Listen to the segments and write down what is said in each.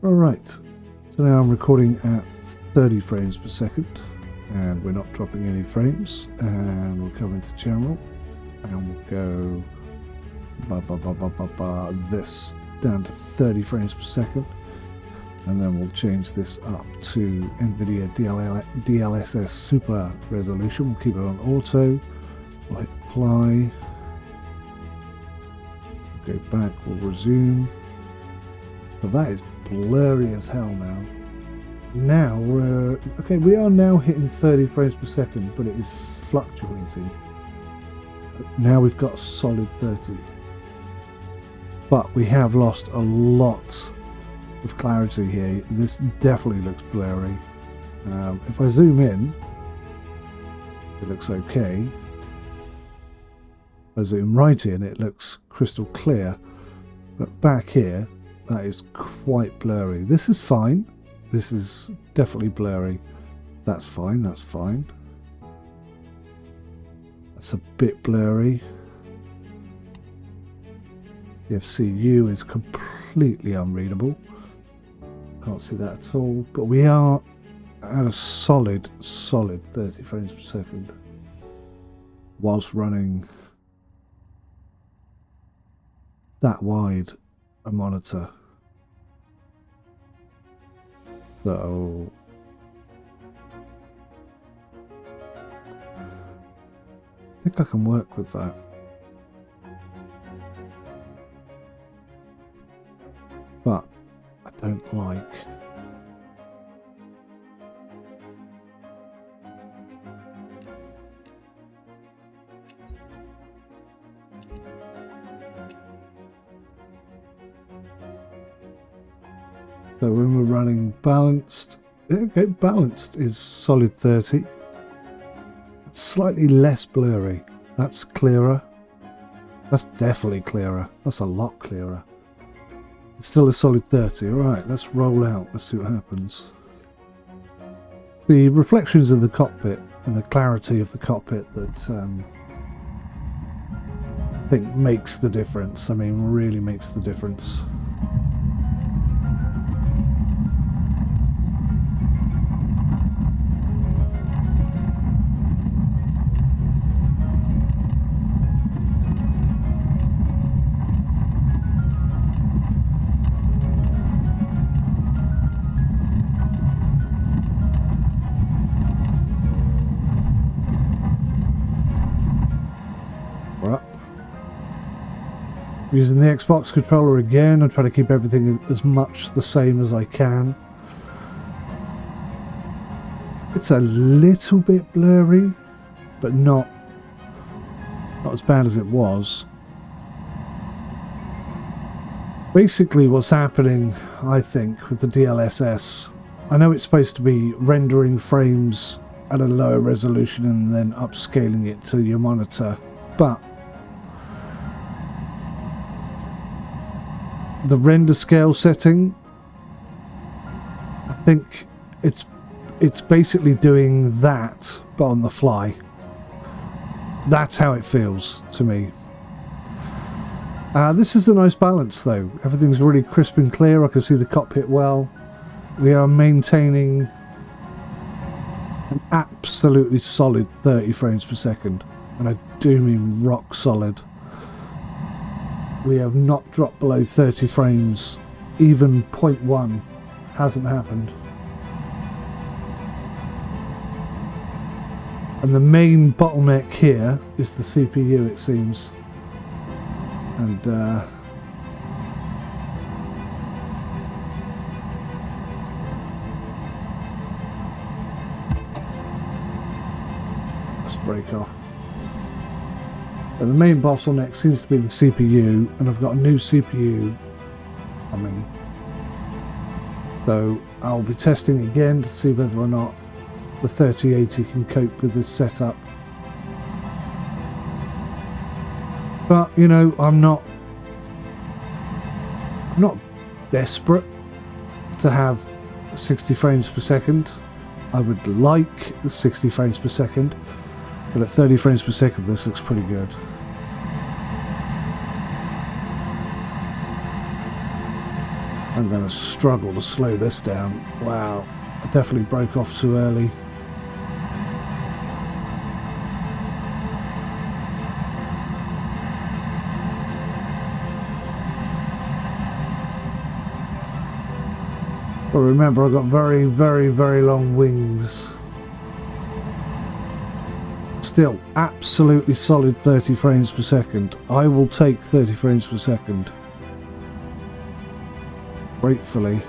Alright, so now I'm recording at 30 frames per second and we're not dropping any frames, and we'll come into general and we'll go this down to 30 frames per second, and then we'll change this up to NVIDIA DLSS super resolution. We'll keep it on auto, we'll hit apply, we'll go back, we'll resume. So that is blurry as hell now. Now we're okay, we are now hitting 30 frames per second, but it is fluctuating. Now we've got a solid 30, but we have lost a lot of clarity here. This definitely looks blurry. If I zoom in, it looks okay. If I zoom right in, it looks crystal clear, but back here that is quite blurry. This is fine. This is definitely blurry. That's fine, that's fine. That's a bit blurry. The FCU is completely unreadable. Can't see that at all. But we are at a solid 30 frames per second whilst running that wide a monitor. So I think I can work with that. But I don't like so when we're running balanced, okay, balanced is solid 30. It's slightly less blurry. That's clearer. That's definitely clearer. That's a lot clearer. It's still a solid 30. Alright, let's roll out. Let's see what happens. The reflections of the cockpit and the clarity of the cockpit that I think makes the difference. I mean, really makes the difference. Using the Xbox controller again, I'm trying to keep everything as much the same as I can. It's a little bit blurry, but not as bad as it was. Basically what's happening, I think, with the DLSS, I know it's supposed to be rendering frames at a lower resolution and then upscaling it to your monitor, but the render scale setting, I think it's basically doing that but on the fly. That's how it feels to me. This is a nice balance though. Everything's really crisp and clear. I can see the cockpit well. We are maintaining an absolutely solid 30 frames per second, and I do mean rock solid. We have not dropped below 30 frames. Even 0.1 hasn't happened. And the main bottleneck here is the CPU, it seems. And let's break off. But the main bottleneck seems to be the CPU, and I've got a new CPU coming. So I'll be testing again to see whether or not the 3080 can cope with this setup. But you know, I'm not desperate to have 60 frames per second. I would like 60 frames per second. But at 30 frames per second, this looks pretty good. I'm going to struggle to slow this down. Wow, I definitely broke off too early. But remember, I've got very, very, very long wings. Still, absolutely solid 30 frames per second. I will take 30 frames per second. Gratefully.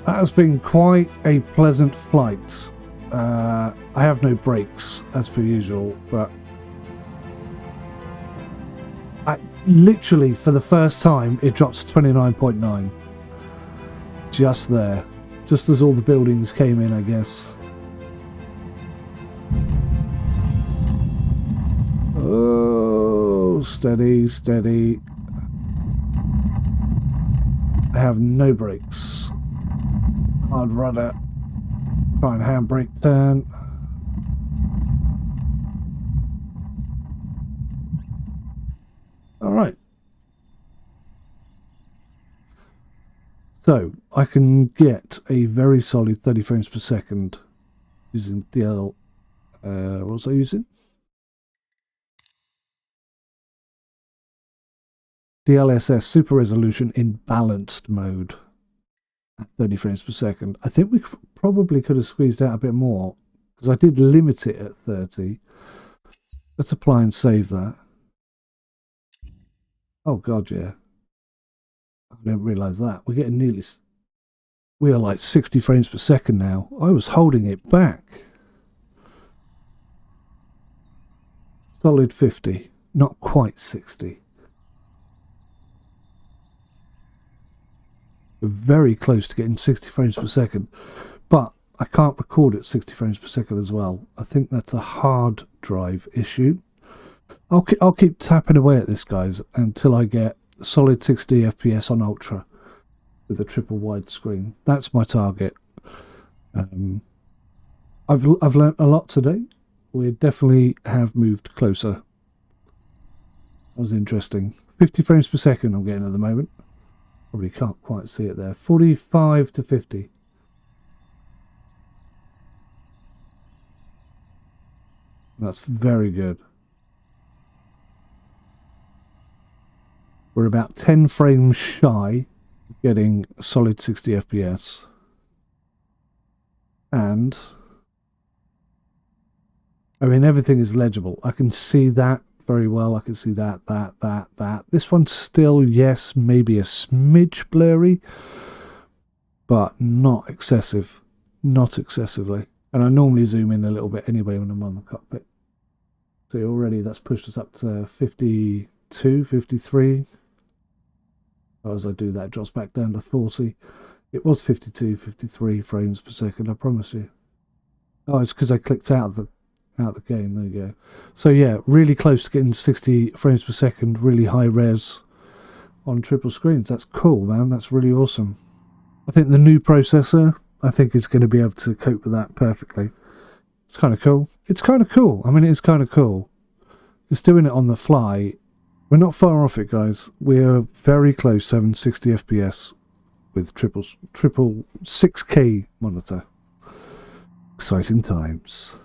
That has been quite a pleasant flight. I have no brakes as per usual, but I literally, for the first time, it drops to 29.9. Just there. Just as all the buildings came in, I guess. Oh, steady, steady. I have no brakes. Hard rudder. Try and handbrake turn. Alright. So, I can get a very solid 30 frames per second using what was I using? DLSS Super Resolution in balanced mode at 30 frames per second. I think we probably could have squeezed out a bit more because I did limit it at 30. Let's apply and save that. Oh god, yeah. I didn't realise that. We're getting nearly... We are like 60 frames per second now. I was holding it back. Solid 50. Not quite 60. We're very close to getting 60 frames per second. But I can't record at 60 frames per second as well. I think that's a hard drive issue. I'll keep tapping away at this, guys, until I get solid 60 FPS on Ultra with a triple wide screen. That's my target. I've learnt a lot today. We definitely have moved closer. That was interesting. 50 frames per second I'm getting at the moment. Probably can't quite see it there. 45 to 50. That's very good. We're about 10 frames shy of getting solid 60 FPS. And I mean, everything is legible. I can see that very well. I can see that. This one's still, yes, maybe a smidge blurry, but not excessive. Not excessively. And I normally zoom in a little bit anyway when I'm on the cockpit. So already that's pushed us up to 52, 53. As I do that, it drops back down to 40. It was 52, 53 frames per second, I promise you. Oh, it's because I clicked out of the game. There you go. So yeah, really close to getting 60 frames per second, really high res on triple screens. That's cool, man. That's really awesome. I think the new processor, I think, is going to be able to cope with that perfectly. It's kind of cool. It's kind of cool. I mean, it's kind of cool. It's doing it on the fly. We're not far off it, guys. We're very close to having 60 FPS with triple 6K monitor. Exciting times.